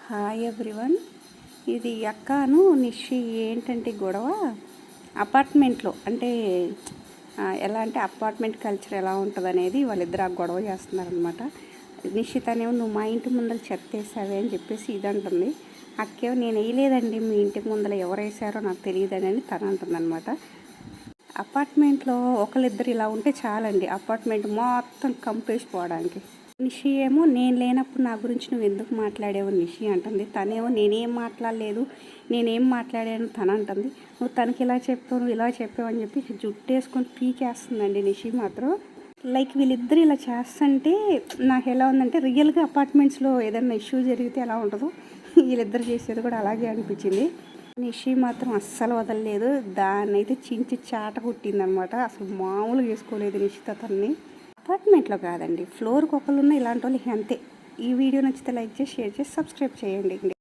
Hi everyone. ఇది అక్కను నిషి ఏంటంటే గొడవ అపార్ట్మెంట్లో అంటే ఎలా అంటే అపార్ట్మెంట్ కల్చర్ ఎలా ఉంటుంది అనేది వాళ్ళిద్దరు గొడవ చేస్తున్నారనమాట. నిషితనేమో నువ్వు మా ఇంటి ముందర చెత్త వేసావే అని చెప్పేసి ఇది అంటుంది. అక్కేమో నేను వేయలేదండి, మీ ఇంటి ముందర ఎవరు వేసారో నాకు తెలియదని అని తను అంటుంది అనమాట. అపార్ట్మెంట్లో ఒకళ్ళిద్దరు ఇలా ఉంటే చాలండి అపార్ట్మెంట్ మొత్తం కంపేసిపోవడానికి. నిషి ఏమో నేను లేనప్పుడు నా గురించి నువ్వు ఎందుకు మాట్లాడావు నిషి అంటుంది. తనేమో నేనేం మాట్లాడలేదు, నేనేం మాట్లాడాను తను అంటుంది. నువ్వు తనకి ఇలా చెప్పావు, నువ్వు ఇలా చెప్పావు అని చెప్పి జుట్టేసుకొని పీకేస్తుందండి నిషి మాత్రం. లైక్ వీళ్ళిద్దరు ఇలా చేస్తుంటే నాకు ఎలా ఉందంటే రియల్గా అపార్ట్మెంట్స్లో ఏదైనా ఇష్యూ జరిగితే ఎలా ఉంటుందో వీళ్ళిద్దరు చేసేది కూడా అలాగే అనిపించింది. నిషి మాత్రం అస్సలు వదలలేదు, దాన్ని అయితే చించి చాట కుట్టిందనమాట. అసలు మామూలుగా చేసుకోలేదు నిషిత తన్ని. అపార్ట్మెంట్లో కాదండి, ఫ్లోర్కి ఒకళ్ళు ఉన్న ఇలాంటి వాళ్ళు అంతే. ఈ వీడియో నచ్చితే లైక్ చేసి షేర్ చేసి సబ్స్క్రైబ్ చేయండి.